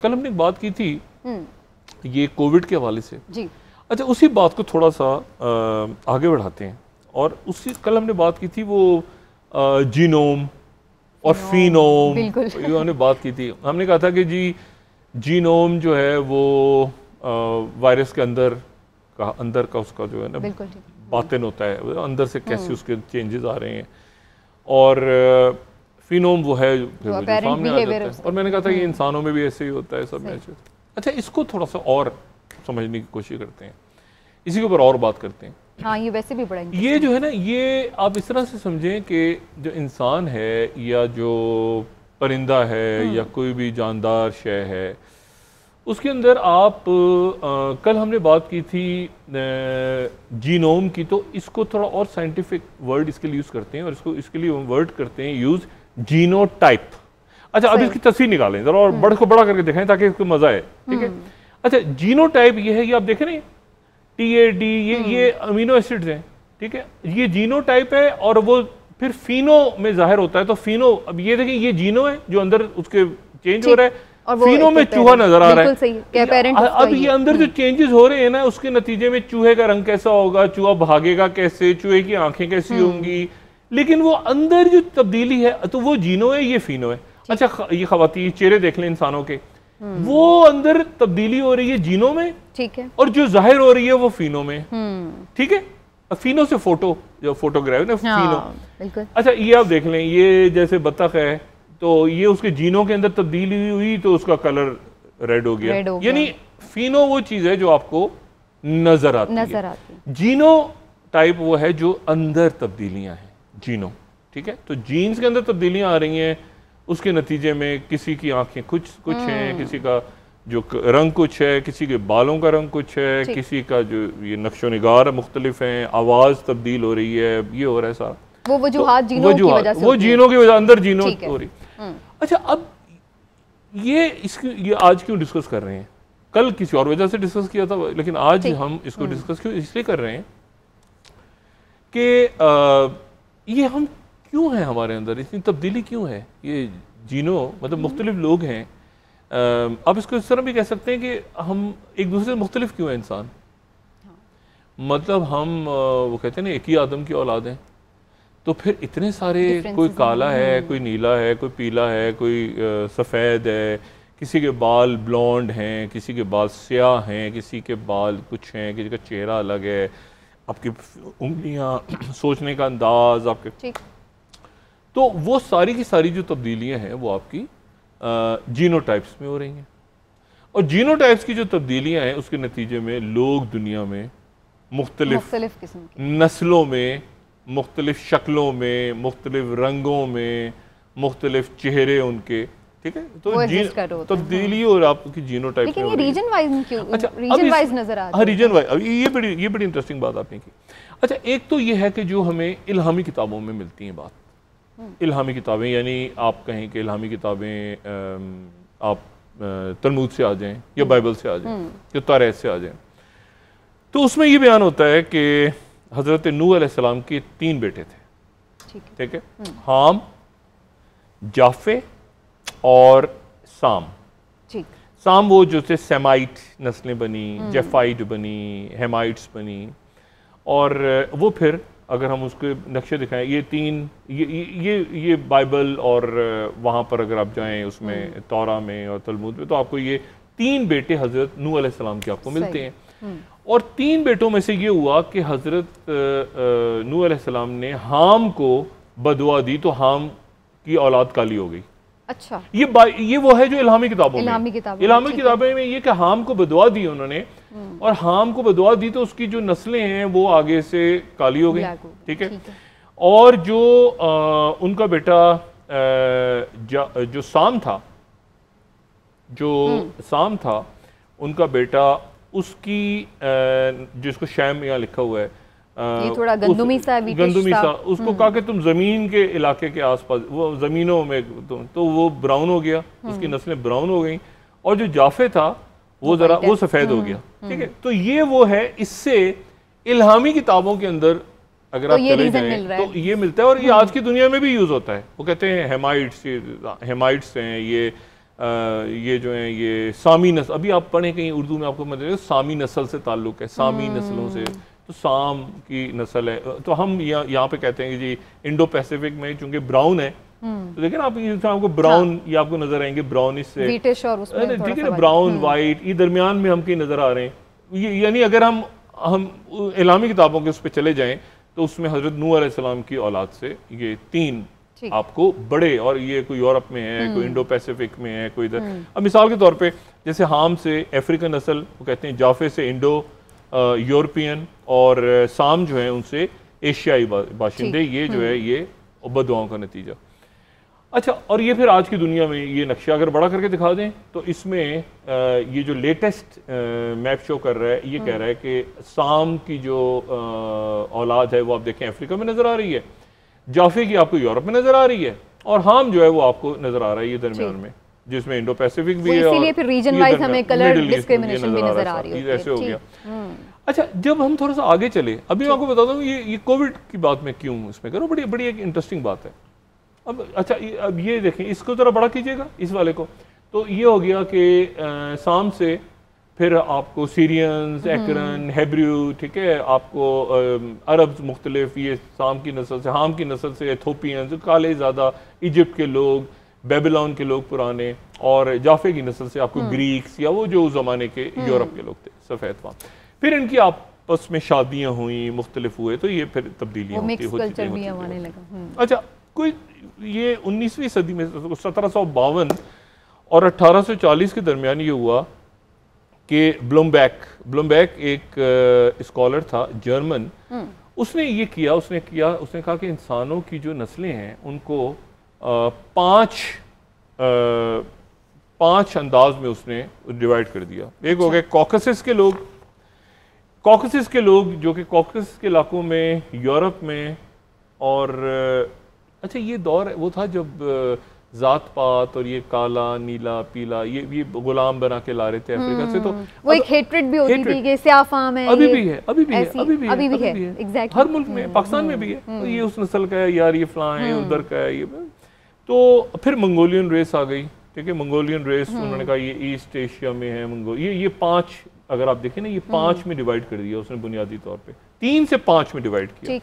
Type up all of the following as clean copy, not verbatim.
कल हमने एक बात की थी ये कोविड के हवाले से जी। अच्छा, उसी बात को थोड़ा सा आगे बढ़ाते हैं। और उसी कल हमने बात की थी वो जीनोम और फिनोम, ये हमने बात की थी। हमने कहा था कि जी जीनोम जो है वो वायरस के अंदर का उसका जो है ना बातिन होता है, अंदर से कैसे उसके चेंजेस आ रहे हैं, और फिनोम वो है फिर वो सामने आ जाता है। और मैंने कहा था कि इंसानों में भी ऐसे ही होता है, सब में ऐसे। अच्छा, इसको थोड़ा सा और समझने की कोशिश करते हैं, इसी के ऊपर और बात करते हैं। हाँ, ये वैसे भी बड़ा ये जो है ना, ये आप इस तरह से समझें कि जो इंसान है या जो परिंदा है या कोई भी जानदार शय है, उसके अंदर आप कल हमने बात की थी जीनोम की, तो इसको थोड़ा और साइंटिफिक वर्ड इसके लिए यूज़ करते हैं, और इसके लिए वर्ड करते हैं यूज़ जीनोटाइप। अच्छा, अब इसकी तस्वीर निकालें जरा और बड़ा को बड़ा करके दिखाएं ताकि इसको मजा आए, ठीक है। अच्छा, जीनोटाइप ये है, ये आप देखें ना, TAD, ये अमीनो एसिड्स हैं, ठीक है। ये जीनोटाइप है और वो फिर फिनो में जाहिर होता है। तो फिनो, अब ये देखें, ये जीनो है जो अंदर उसके चेंज हो रहा है, और फिनो में चूहा नजर आ रहा है। अब ये अंदर जो चेंजेस हो रहे हैं ना, उसके नतीजे में चूहे का रंग कैसा होगा, चूहा भागेगा कैसे, चूहे की आंखें कैसी होंगी, लेकिन वो अंदर जो तब्दीली है तो वो जीनो है, ये फिनो है। अच्छा, ये खवातीन चेहरे देख लें इंसानों के, वो अंदर तब्दीली हो रही है जीनो में, ठीक है, और जो जाहिर हो रही है वो फिनो में, ठीक है। फिनो से फोटो, जो फोटोग्राफ ना, फिनो। अच्छा, ये आप देख लें, ये जैसे बतख है, तो ये उसके जीनों के अंदर तब्दीली हुई तो उसका कलर रेड हो गया। यानी फिनो वो चीज है जो आपको नजर आती है। जीनो टाइप वो है जो अंदर तब्दीलियां हैं, जीनो, ठीक है। तो जीन्स के अंदर तब्दीलियां आ रही हैं, उसके नतीजे में किसी की आंखें कुछ हैं, किसी का जो रंग कुछ है, किसी के बालों का रंग कुछ है, किसी का जो ये नक्शो निगार मुख्तलिफ हैं, आवाज तब्दील हो रही है, ये हो रहा है सारा। वो वजूहात जीनों की वजह से, वो जीनों की वजह, अंदर जीनों हो रही। अच्छा, अब ये आज क्यों डिस्कस कर रहे हैं? कल किसी और वजह से डिस्कस किया था, लेकिन आज हम इसको डिस्कस क्यों इसलिए कर रहे हैं कि ये हम क्यों है, हमारे अंदर इतनी तब्दीली क्यों है? ये जीनो मतलब मुख्तलिफ लोग हैं। आप इसको इस तरह भी कह सकते हैं कि हम एक दूसरे से मुख्तलिफ क्यों हैं इंसान। मतलब हम वो कहते हैं ना, एक ही आदम की औलाद हैं, तो फिर इतने सारे, कोई काला है, कोई नीला है, कोई पीला है, कोई सफ़ेद है, किसी के बाल ब्लॉन्ड हैं, किसी के बाल स्याह हैं, किसी के बाल कुछ हैं, किसी का चेहरा अलग है, आपकी उंगलियां, सोचने का अंदाज आपके, तो वो सारी की सारी जो तब्दीलियां हैं वो आपकी जीनोटाइप्स में हो रही हैं। और जीनोटाइप्स की जो तब्दीलियां हैं उसके नतीजे में लोग दुनिया में मुख्तलिफ नस्लों में, मुख्तलिफ शक्लों में, मुख्तलिफ रंगों में, मुख्तलिफ चेहरे उनके, ठीक है, तो तब्दीली और आपकी जीनोटाइप। लेकिन ये रीजन वाइज क्यों? अच्छा, रीजन वाइज नजर आता है। हाँ, रीजन वाइज। ये बड़ी इंटरेस्टिंग बात आपने की। अच्छा, एक तो ये है कि जो हमें इल्हामी किताबों में मिलती हैं बात, इल्हामी किताबें, यानी आप कहें कि इल्हामी किताबें, आप तलमूद से आ जाएं या बाइबल से आ जाएं या तौरात से आ जाएं, तो उसमें ये बयान होता है कि हज़रत नूह अलैहिस्सलाम के 3 बेटे थे, ठीक है, हाम, जाफे और साम। साम वो जो थे सेमाइट नस्लें बनी, जेफाइट बनी, हेमाइट्स बनी, और वो फिर अगर हम उसके नक्शे दिखाएं, ये 3, ये बाइबल और वहाँ पर अगर आप जाएं उसमें तौरा में और तलमूद में, तो आपको ये 3 बेटे हज़रत नूह अलैहिस्सलाम के आपको मिलते हैं। और 3 बेटों में से ये हुआ कि हज़रत नूह अलैहिस्सलाम ने हाम को बदुआ दी, तो हाम की औलाद काली हो गई। अच्छा, ये वो है जो इल्हामी किताबों में ये कि हाम को बदुआ दी उन्होंने, और हाम को बदुआ दी तो उसकी जो नस्लें हैं वो आगे से काली हो गई, ठीक है। और जो उनका बेटा जो साम था, उनका बेटा, उसकी जिसको शैम यहाँ लिखा हुआ है, ये थोड़ा गंदुमी सा, उसको कहा कि तुम जमीन के इलाके के आसपास, वो जमीनों में, तो वो ब्राउन हो गया, उसकी नस्लें ब्राउन हो गई। और जो जाफे था वो सफेद हो गया, ठीक है। तो ये वो है, इससे इल्हामी किताबों के अंदर अगर आप चले जाएं तो ये मिलता है, और ये आज की दुनिया में भी यूज होता है। वो कहते हैं हेमाइट्स हैं, ये ये जो है ये सामी नस्ल, अभी आप पढ़ें कहीं उर्दू में आपको मतलब सामी नस्ल से ताल्लुक़ है, सामी नस्लों से, तो साम की नस्ल है। तो हम यहाँ पे कहते हैं कि जी इंडो पैसिफिक में चूंकि ब्राउन है, तो देखिए ना आप आपको ब्राउन ये आपको नजर आएंगे, ब्राउन इससे ठीक है, ब्राउन वाइट, ये दरमियान में हम कहीं नजर आ रहे हैं। ये यानी अगर हम इस्लामी किताबों के उस पर चले जाएं तो उसमें हजरत नूह अलैहिस्सलाम की औलाद से ये 3 आपको बड़े, और ये कोई यूरोप में है, कोई इंडो पैसिफिक में है, कोई इधर। अब मिसाल के तौर पे जैसे हाम से अफ्रीकन नस्ल वो कहते हैं, जाफे से इंडो यूरोपियन, और साम जो है उनसे एशियाई बाशिंदे। ये जो है ये बददुआओं का नतीजा। अच्छा, और ये फिर आज की दुनिया में ये नक्शा अगर बड़ा करके दिखा दें तो इसमें ये जो लेटेस्ट मैप शो कर रहा है, ये कह रहा है कि साम की जो औलाद है वो आप देखें अफ्रीका में नजर आ रही है, जाफे की आपको यूरोप में नजर आ रही है, और हाम जो है वो आपको नजर आ रहा है ये दरमियान में, जिसमें इंडो पैसिफिक भी है, इसीलिए फिर रीजन वाइज हमें कलर डिस्क्रिमिनेशन भी नजर आ रही है, ऐसे हो गया। अच्छा, जब हम थोड़ा सा आगे चले, अभी मैं आपको बताता हूँ ये कोविड की बात मैं क्यों इसमें करूँ, बड़ी बड़ी एक इंटरेस्टिंग बात है। अब अच्छा, अब ये देखें, इसको जरा बड़ा कीजिएगा इस वाले को, तो ये हो गया कि साम से फिर आपको सीरियंस, एकरन, हेब्रू, ठीक है, आपको अरब्स मुख्तलिफ, ये साम की नस्ल से, हाम की नस्ल से एथोपियंस, काले ज़्यादा, इजिप्ट के लोग, बेबीलोन के लोग पुराने, और जाफे की नस्ल से आपको ग्रीक्स या वो जो उस ज़माने के यूरोप के लोग थे सफ़ेद फाम। फिर इनकी आपस में शादियाँ हुई, मुख्तलिफ हुए, तो ये फिर तब्दीलियाँ होती। अच्छा, कोई ये 19वीं सदी में 1752 और 1840 के दरमियान ये हुआ कि ब्लूमबैक एक स्कॉलर था जर्मन, उसने ये किया, उसने कहा कि इंसानों की जो नस्लें हैं उनको 5 अंदाज में उसने डिवाइड कर दिया। एक हो गए कॉकसस के लोग जो कि कॉकसस के इलाकों में, यूरोप में, और अच्छा ये दौर वो था जब जात पात और ये काला नीला पीला ये गुलाम बना के ला रहे थे अफ्रीका से, तो वो एक हेट्रेड भी होती थी कि स्याह फाम है, अभी भी है एग्जैक्टली, हर मुल्क में, पाकिस्तान में भी है, तो ये उस नस्ल का है यार, ये फलां है, उधर का है ये। तो फिर मंगोलियन रेस आ गई, ठीक है, मंगोलियन रेस, उन्होंने कहा ये ईस्ट एशिया में है मंगोल, ये 5, अगर आप देखें ना, ये 5 में डिवाइड कर दिया उसने बुनियादी तौर पे, 3 से 5 में डिवाइड किया।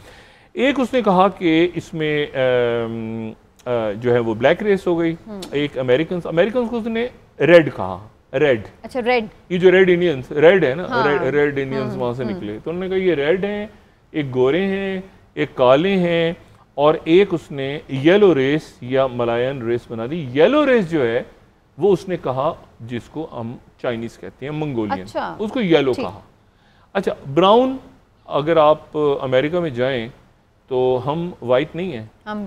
एक उसने कहा कि इसमें जो है वो ब्लैक रेस हो गई, एक अमेरिकन को उसने रेड कहा, रेड, अच्छा रेड, ये जो रेड इंडियंस, रेड है ना, रेड इंडियंस वहां से निकले, तो उन्होंने कहा ये रेड हैं, एक गोरे हैं, एक काले हैं, और एक उसने येलो रेस या मलायन रेस बना दी। येलो रेस जो है वो उसने कहा जिसको हम चाइनीज कहते हैं, मंगोलियन, उसको येलो कहा। अच्छा, ब्राउन, अगर आप अमेरिका में जाएं तो हम वाइट नहीं है, हम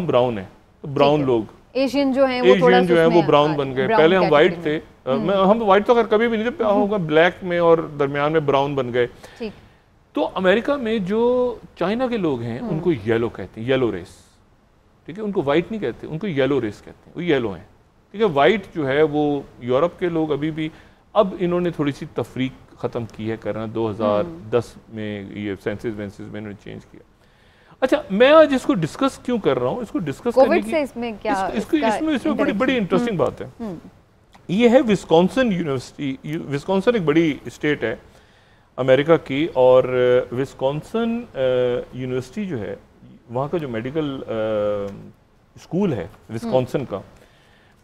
ब्राउन है, तो ब्राउन लोग, एशियन जो है वो ब्राउन बन गए। पहले हम वाइट थे, हम वाइट तो कभी भी नहीं थे, होगा ब्लैक में और दरमियान में ब्राउन बन गए। तो अमेरिका में जो चाइना के लोग हैं उनको येलो कहते हैं, येलो रेस, ठीक है, उनको वाइट नहीं कहते, उनको येलो रेस कहते हैं, वो येलो हैं, ठीक है। वाइट जो है वो यूरोप के लोग अभी भी, अब इन्होंने थोड़ी सी तफरीक ख़त्म की है करना, 2010 में ये सेंसस वेंसस में इन्होंने चेंज किया। अच्छा, मैं आज इसको डिस्कस क्यों कर रहा हूँ, इसको डिस्कस करने की इसमें बड़ी इंटरेस्टिंग बात है। ये है विस्कॉन्सिन यूनिवर्सिटी, विस्कॉन्सिन एक बड़ी स्टेट है अमेरिका की, और विस्कॉन्सिन यूनिवर्सिटी जो है, वहाँ का जो मेडिकल स्कूल है विस्कॉन्सिन का,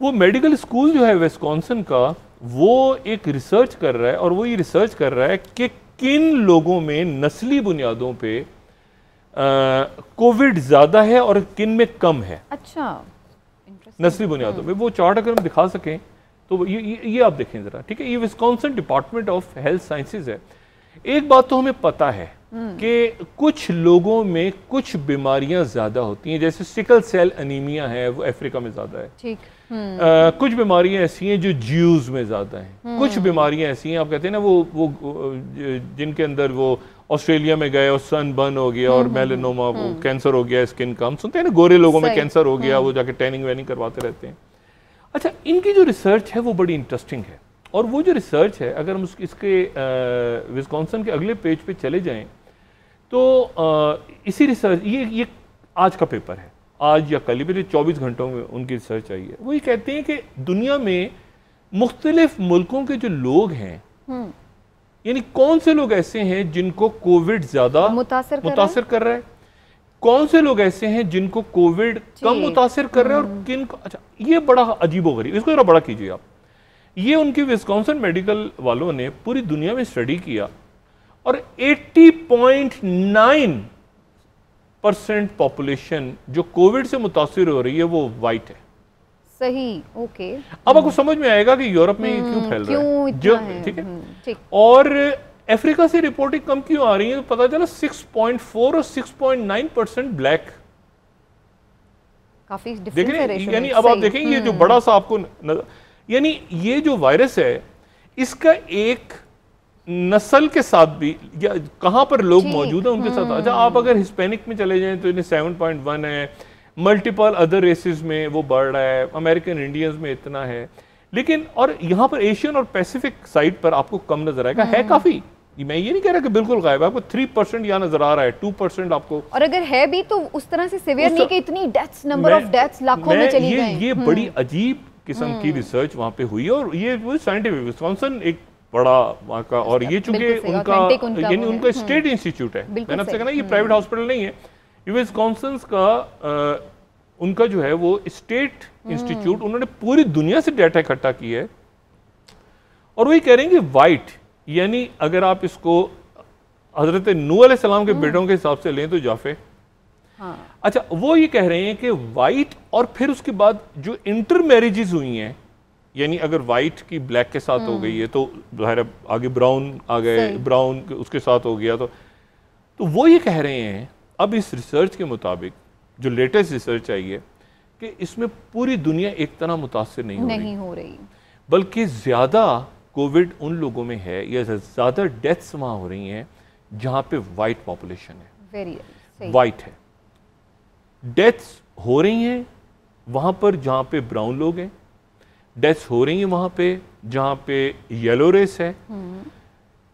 वो मेडिकल स्कूल जो है विस्कॉन्सिन का, वो एक रिसर्च कर रहा है, और वो ये रिसर्च कर रहा है कि किन लोगों में नस्ली बुनियादों पे कोविड ज्यादा है और किन में कम है। अच्छा, नस्ली बुनियादों पे वो चार्ट अगर हम दिखा सकें तो ये आप देखें जरा, ठीक है, ये Wisconsin department of health sciences है। एक बात तो हमें पता है कि कुछ लोगों में कुछ बीमारियां ज्यादा होती हैं, जैसे सिकल सेल एनीमिया है, वो अफ्रीका में ज्यादा है, ठीक। कुछ बीमारियां ऐसी हैं जो ज्यूज में ज्यादा हैं, कुछ बीमारियां ऐसी हैं, आप कहते हैं ना वो जिनके अंदर वो ऑस्ट्रेलिया में गए और सन बर्न हो गया और मेलानोमा, वो कैंसर हो गया स्किन का, हम सुनते हैं ना गोरे लोगों में कैंसर हो गया, वो जाके टैनिंग वैनिंग करवाते रहते हैं। अच्छा, इनकी जो रिसर्च है वो बड़ी इंटरेस्टिंग है, और वो जो रिसर्च है, अगर हम इसके विस्कॉन्सिन के अगले पेज पे चले जाएं तो इसी रिसर्च, ये आज का पेपर है, आज या कल ही 24 घंटों में उनकी रिसर्च आई है, वो ये कहते हैं कि दुनिया में मुख्तलिफ मुल्कों के जो लोग हैं, यानी कौन से लोग ऐसे हैं जिनको कोविड ज्यादा मुतासिर कर रहा है, कौन से लोग ऐसे हैं जिनको कोविड कम मुतासिर कर रहे हैं, और किन को, अच्छा ये बड़ा अजीबोगरीब, इसको जरा बड़ा कीजिए आप। ये उनकी विस्कॉन्सिन मेडिकल वालों ने पूरी दुनिया में स्टडी किया और 80.9% पॉपुलेशन जो कोविड से मुतासिर हो रही है वो वाइट है। सही, ओके। अब आपको समझ में आएगा कि यूरोप में क्यों फैल रहा है, जो ठीक है, और अफ्रीका से रिपोर्टिंग कम क्यों आ रही है, तो पता चला 6.4 और 6.9% ब्लैक, काफी डिफरेंस है रेशो। यानी अब आप देखेंगे ये जो बड़ा सा आपको यानी ये जो वायरस है इसका एक नस्ल के साथ भी, या कहां पर लोग मौजूद हैं उनके साथ, अच्छा आप अगर हिस्पैनिक में चले जाएं तो इन्हें 7.1 है, मल्टीपल अदर रेसेस में वो बढ़ रहा है, अमेरिकन इंडियंस में इतना है, लेकिन और यहाँ पर एशियन और पैसिफिक साइड पर आपको कम नजर आएगा, है काफी। मैं ये नहीं कह रहा कि बिल्कुल गायब है, आपको 3% यहाँ नजर आ रहा है, 2% आपको, और अगर है भी तो उस तरह से सिवियर नहीं कि इतनी डेथ्स, नंबर ऑफ डेथ्स लाखों में चली गई। ये बड़ी अजीब किस्म की रिसर्च वहां पे हुई है, और ये वो साइंटिफिक विस्कॉन्सिन एक बड़ा वहाँ का, और ये चूंकि उनका यानी उनका स्टेट इंस्टीट्यूट है, मैंने आपसे कहा ये प्राइवेट हॉस्पिटल नहीं है, ये विस्कॉन्सिन का उनका जो है वो स्टेट इंस्टीट्यूट, उन्होंने पूरी दुनिया से डाटा इकट्ठा किया है, और वही कह रहे हैं कि वाइट, यानी अगर आप इसको हजरत नूह अलैहिस्सलाम के बेटों के हिसाब से लें तो जाफे, अच्छा वो ये कह रहे हैं कि वाइट, और फिर उसके बाद जो इंटर मैरिजेस हुई हैं, यानी अगर वाइट की ब्लैक के साथ हो गई है तो आगे ब्राउन आ गए, ब्राउन उसके साथ हो गया, तो वो ये कह रहे हैं अब इस रिसर्च के मुताबिक जो लेटेस्ट रिसर्च आई है कि इसमें पूरी दुनिया एक तरह मुतासिर नहीं हो रही, बल्कि ज्यादा कोविड उन लोगों में है या ज्यादा डेथ्स वहां हो रही हैं जहां पे वाइट पॉपुलेशन है, वाइट है, डेथ्स हो रही हैं वहां पर जहां पे ब्राउन लोग हैं, डेथ्स हो रही हैं वहां पे जहां पे येलो रेस है,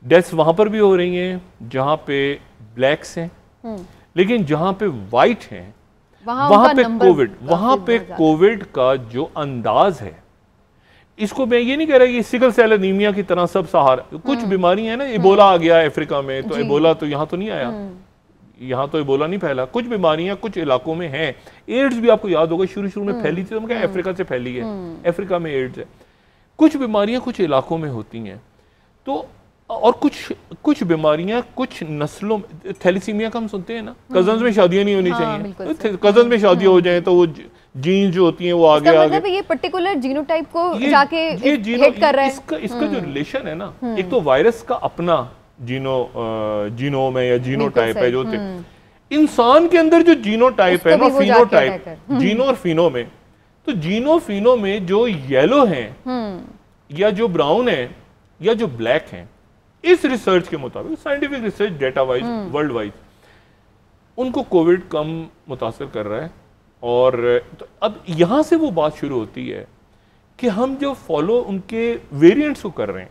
डेथ्स वहां पर भी हो रही हैं जहां पे ब्लैक्स हैं, लेकिन जहां पे वाइट हैं वहां पे कोविड का जो अंदाज है, इसको मैं ये नहीं कह रहा कि सिकल सेल एनीमिया की तरह सब सहारा, कुछ बीमारी है ना, इबोला आ गया अफ्रीका में, तो इबोला तो यहाँ तो नहीं आया, यहाँ तो इबोला नहीं फैला, कुछ बीमारियां कुछ इलाकों में हैं, एड्स भी आपको याद होगा शुरू में फैली थी, तो क्या अफ्रीका से फैली है, अफ्रीका में एड्स है, कुछ बीमारियां कुछ इलाकों में होती हैं, तो और कुछ बीमारियां कुछ नस्लों में, थैलेसीमिया का हम सुनते हैं ना, कजन्स में शादियां नहीं होनी चाहिए, कजन्स में शादियां हो जाएं तो वो जीन जो होती हैं वो आगे मतलब ये पर्टिकुलर जीनोटाइप को जाके हिट कर रहा है, इसका जो रिलेशन है ना, एक तो वायरस का अपना जीनोम है या जीनोटाइप है, जो इंसान के अंदर जो जीनोटाइप है ना, फिनोटाइप, जीनो और फिनो में, तो जीनो फिनो में जो येलो हैं या जो ब्राउन है या जो ब्लैक हैं, इस रिसर्च के मुताबिक, scientific research data wise world wise, उनको कोविड कम मुतासर कर रहा है। और तो अब यहां से वो बात शुरू होती है कि हम जो फॉलो उनके वेरिएंट्स को कर रहे हैं,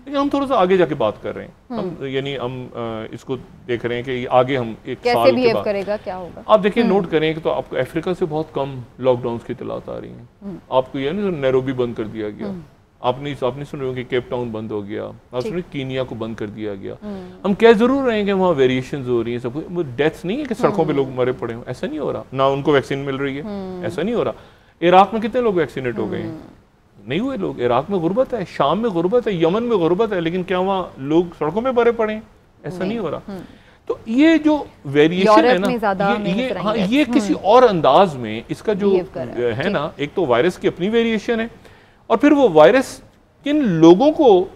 लेकिन हम थोड़ा सा आगे जाके बात कर रहे हैं, हम यानी हम इसको देख रहे हैं कि आगे हम एक कैसे साल बिहेव करेगा, क्या होगा। आप देखिए नोट करें कि तो आपको अफ्रीका से बहुत कम लॉकडाउन की इतलात आ रही हैं, आपको यानी नैरोबी बंद कर दिया गया, आपने सुन रहे हो कि केप टाउन बंद हो गया, आप सुन रहे कीनिया को बंद कर दिया गया। हम कह जरूर रहे हैं कि वहाँ वेरिएशंस हो रही हैं, सब कुछ, डेथ्स नहीं है कि सड़कों पे लोग मरे पड़े हो, ऐसा नहीं हो रहा, ना उनको वैक्सीन मिल रही है, ऐसा नहीं हो रहा। इराक में कितने लोग वैक्सीनेट हो गए हैं? नहीं हुए लोग। इराक में गुर्बत है, शाम में गुर्बत है, यमन में गुर्बत है, लेकिन क्या वहाँ लोग सड़कों में मरे पड़े हैं? ऐसा नहीं हो रहा। तो ये जो वेरिएशन है ना, ये किसी और अंदाज में इसका जो है ना, एक तो वायरस की अपनी वेरिएशन है, और फिर वो वायरस किन लोगों को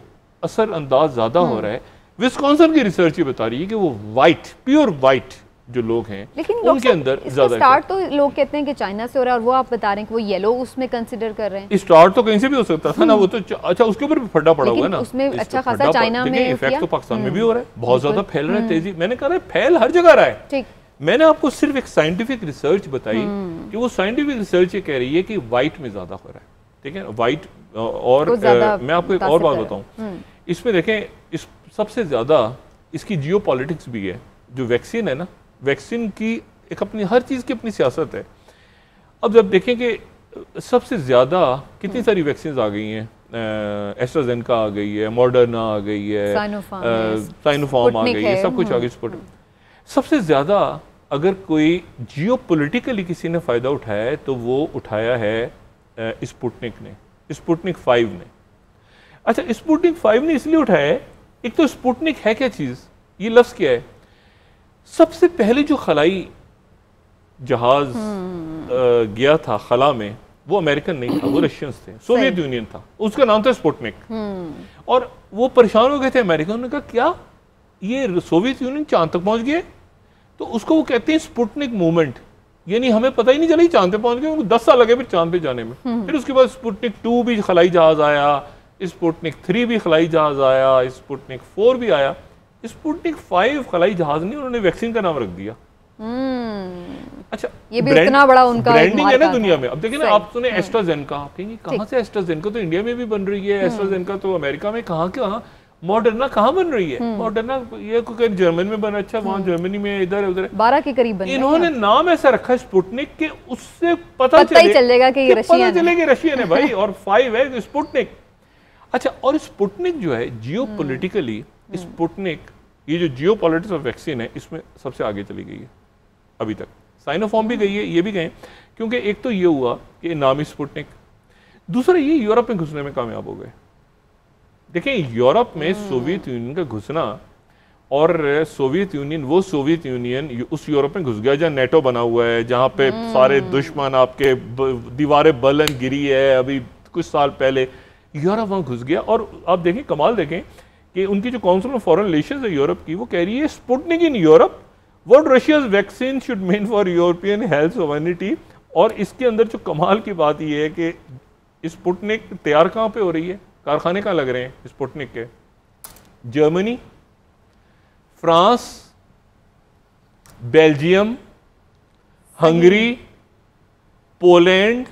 असर अंदाज ज्यादा हो रहा है। विस्कॉन्सिन की रिसर्च ये बता रही है कि वो वाइट, प्योर वाइट जो लोग हैं, लेकिन उनके अंदर ज्यादा स्टार्ट तो लोग कहते हैं कि चाइना से हो रहा है, और वो आप बता रहे हैं कि वो येलो उसमें कंसीडर कर रहे हैं। स्टार्ट तो कहीं से भी हो सकता था ना, वो तो अच्छा उसके ऊपर भी फड्डा पड़ा हुआ है ना, उसमें अच्छा खासा चाइना में इफेक्ट तो पाकिस्तान में भी हो रहा है, बहुत ज्यादा फैल रहा है तेजी। मैंने कहा फैल हर जगह रहा है। ठीक, मैंने आपको सिर्फ एक साइंटिफिक रिसर्च बताई कि वो साइंटिफिक रिसर्च ये कह रही है कि व्हाइट में ज्यादा हो रहा है, ठीक है, व्हाइट। और मैं आपको एक और बात बताऊं, इसमें देखें, इस सबसे ज्यादा इसकी जियोपॉलिटिक्स भी है। जो वैक्सीन है ना, वैक्सीन की एक अपनी हर चीज की अपनी सियासत है। अब जब देखें कि सबसे ज़्यादा कितनी सारी वैक्सीन आ गई हैं, एस्ट्राजेनेका आ गई है, मॉडर्ना आ गई है, साइनोफार्म आ गई है, सब कुछ आ गई, स्पुतनिक। सबसे ज़्यादा अगर कोई जियोपॉलिटिकली किसी ने फ़ायदा उठाया है तो वो उठाया है स्पुतनिक ने, स्पुतनिक 5 ने। अच्छा, स्पुतनिक 5 ने इसलिए उठाया है, एक तो स्पुतनिक है क्या चीज़, ये लफ्ज़ क्या है? सबसे पहले जो खलाई जहाज गया था खला में, वो अमेरिकन नहीं था, वो रशियंस थे, सोवियत यूनियन था, उसका नाम था स्पुतनिक। और वो परेशान हो गए थे अमेरिकन ने, कहा क्या ये सोवियत यूनियन चांद तक पहुंच गए? तो उसको वो कहते हैं स्पुतनिक मूवमेंट, यानी हमें पता ही नहीं चला चांद पे पहुंच गए, उनको 10 साल लगे फिर चांद पे जाने में। फिर उसके बाद स्पुतनिक 2 भी खलाई जहाज आया, स्पुतनिक 3 भी खलाई जहाज आया, स्पुतनिक 4 भी आया, स्पुतनिक 5 खलाई जहाज नहीं, उन्होंने वैक्सीन का नाम रख दिया। अच्छा, ये भी इतना बड़ा उनका ब्रांडिंग है ना दुनिया में। अब देखिए ना, आप सुने एस्ट्राजेनेका, आप कहेंगे कहाँ से एस्ट्राजेनेका? तो इंडिया में भी बन रही है, एस्ट्राजेनेका तो अमेरिका में, कहाँ मॉडर्ना कहाँ बन रही है? मॉडर्ना ये कोई जर्मन में बना, अच्छा वहाँ जर्मनी में, इधर उधर 12 के करीब बन। इन्होंने नाम ऐसा रखा स्पुतनिक के, उससे पता ही चलेगा कि ये रशियन है भाई। और 5 है स्पुतनिक। अच्छा, और स्पुतनिक जो है जियोपॉलिटिकली, स्पुतनिक ये जो जियोपॉलिटिक्स ऑफ वैक्सीन है, इसमें सबसे आगे चली गई है अभी तक। साइनोफार्म भी गई है, ये भी गए, क्योंकि एक तो ये हुआ कि नामी स्पुतनिक, दूसरा ये यूरोप में घुसने में कामयाब हो गए। देखें, यूरोप में सोवियत यूनियन का घुसना, और सोवियत यूनियन, वो सोवियत यूनियन उस यूरोप में घुस गया जहाँ नेटो बना हुआ है, जहाँ पे सारे दुश्मन आपके दीवारें बलन गिरी है, अभी कुछ साल पहले यूरोप वहाँ घुस गया। और आप देखें, कमाल देखें कि उनकी जो काउंसिल ऑफ फॉरेन रिलेशंस है यूरोप की, वो कह रही है Sputnik in Europe what Russia's vaccine should mean for European health sovereignty. और इसके अंदर जो कमाल की बात ये है कि स्पुतनिक तैयार कहाँ पे हो रही है, कारखाने कहाँ लग रहे हैं स्पुतनिक के? Germany, France, Belgium, Hungary, Poland,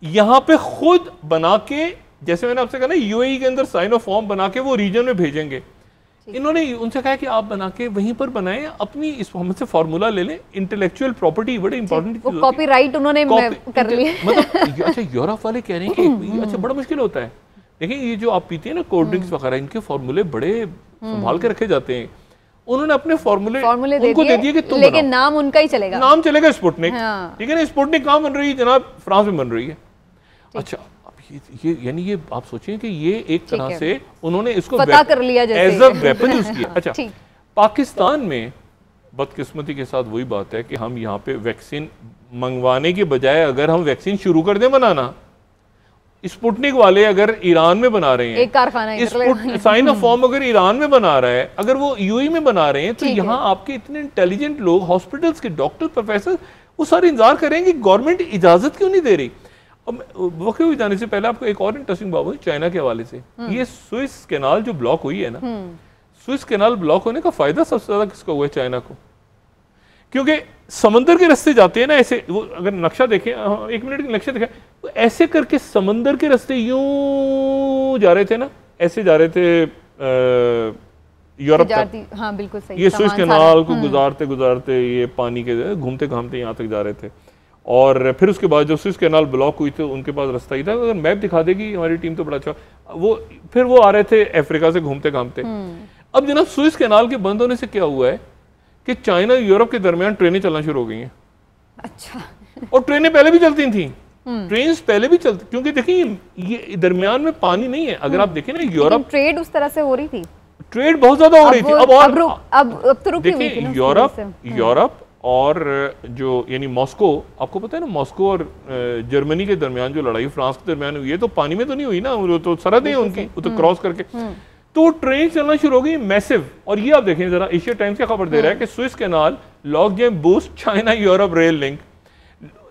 यहां पे खुद बना के, जैसे मैंने आपसे कहा ना, यूएई के अंदर साइनोफार्म बना के वो रीजन में भेजेंगे। इन्होंने उनसे कहा कि आप बना के वहीं पर बनाएं, अपनी इस हमसे फार्मूला ले लें। इंटेलेक्चुअल प्रॉपर्टी बड़ी इंपॉर्टेंट चीज, कॉपीराइट उन्होंने कर लिया। मतलब अच्छा, यूरोप वाले कह रहे हैं कि अच्छा बड़ा मुश्किल होता है। देखिए, ये जो आप पीते हैं ना कोल्ड ड्रिंक्स वगैरह, इनके फार्मूले बड़े संभाल के रखे जाते हैं। उन्होंने अपने फार्मूले उनको दे दिए कि तुम, लेकिन नाम उनका ही चलेगा, नाम चलेगा स्पुतनिक। ठीक है ना, स्पुतनिक कहाँ बन रही है जनाब? फ्रांस में बन रही है। अच्छा, ये यानी ये आप सोचें कि ये एक तरह से उन्होंने इसको पता कर लिया एज अ वेपन यूज किया। अच्छा, पाकिस्तान में बदकिस्मती के साथ वही बात है कि हम यहाँ पे वैक्सीन मंगवाने के बजाय अगर हम वैक्सीन शुरू कर दें बनाना, स्पुतनिक वाले अगर ईरान में बना रहे हैं, एक कारखाना साइनोफार्म अगर ईरान में बना रहा है, अगर वो यूएई में बना रहे हैं, तो यहाँ आपके इतने इंटेलिजेंट लोग, हॉस्पिटल्स के डॉक्टर, प्रोफेसर, वो सारे इंतजार करेंगे कि गवर्नमेंट इजाजत क्यों नहीं दे रही। अब वक़्त हुई जाने से पहले आपको एक और इंटरेस्टिंग बात हुई चाइना के हवाले से। ये स्विस कैनाल जो ब्लॉक हुई है ना, स्विस कैनाल ब्लॉक होने का फायदा सबसे ज्यादा किसको हुआ है? चाइना को। क्योंकि समंदर के रास्ते जाते हैं ना ऐसे, वो अगर नक्शा देखें, 1 मिनट का नक्शा देखें, तो ऐसे करके समंदर के रास्ते यूं जा रहे थे ना, ऐसे जा रहे थे यूरोप तक। हाँ, बिल्कुल सही। ये स्विस कैनाल को गुजारते गुजारते ये पानी के घूमते घामते यहाँ तक जा रहे थे। और फिर उसके बाद जब स्विस कैनाल ब्लॉक हुई तो उनके पास रास्ता ही था। अगर मैप दिखा देगी हमारी टीम तो बड़ा अच्छा। वो फिर वो आ रहे थे अफ्रीका से घूमते घामते। अब जनाब स्विस कैनाल के बंद होने से क्या हुआ है कि चाइना यूरोप के दरमियान ट्रेनें चलना शुरू हो गई हैं। अच्छा। और ट्रेनें पहले भी चलती थी, ट्रेन पहले भी चलती, क्योंकि देखिए ये दरमियान में पानी नहीं है। अगर आप देखें ना यूरोप, ट्रेड उस तरह से हो रही थी, ट्रेड बहुत ज्यादा हो रही थी। अब तो रुकी हुई थी ना यूरोप और जो यानी मॉस्को, आपको पता है ना मॉस्को और जर्मनी के दरमियान जो लड़ाई फ्रांस के दरमियान हुई है, तो पानी में तो नहीं हुई ना, वो तो सरहद है उनकी, वो तो क्रॉस करके तो ट्रेन चलना शुरू हो गई मैसिव। और ये आप देखें जरा, एशिया टाइम्स क्या खबर दे रहा है कि Swiss canal lock jam boost China Europe rail link.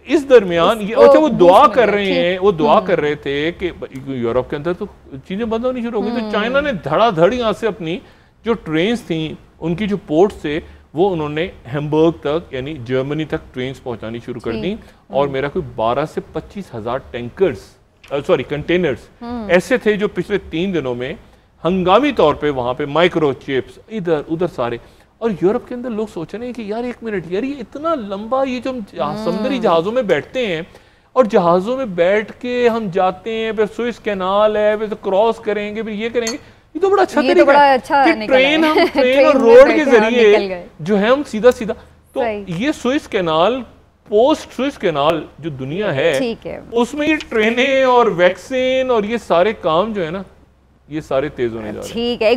इस दरमियान ये अच्छा वो दुआ कर रहे हैं, वो दुआ कर रहे थे कि यूरोप के अंदर तो चीजें बंद होनी शुरू हो गई, तो चाइना ने धड़ाधड़ यहाँ से अपनी जो ट्रेन थी, उनकी जो पोर्ट थे, वो उन्होंने हैम्बर्ग तक यानी जर्मनी तक ट्रेन पहुंचानी शुरू कर दी। और मेरा कोई 12 से 25 हजार कंटेनर्स ऐसे थे जो पिछले 3 दिनों में हंगामी तौर पे वहां पे माइक्रो चिप्स इधर उधर सारे। और यूरोप के अंदर लोग सोच रहे हैं कि यार 1 मिनट यार, ये इतना लंबा, ये जो हम समुद्री जहाज़ों में बैठते हैं और जहाज़ों में बैठ के हम जाते हैं, फिर सुइस कैनाल है, फिर क्रॉस करेंगे, फिर ये करेंगे, ये तो बड़ा अच्छा तरीका है कि ट्रेन और रोड के जरिए जो है हम सीधा सीधा। तो ये Suez canal, post Suez canal जो दुनिया है, उसमें ये ट्रेनें और वैक्सीन और ये सारे काम जो है ना, ये सारे तेज होने जा रहे हैं। ठीक है।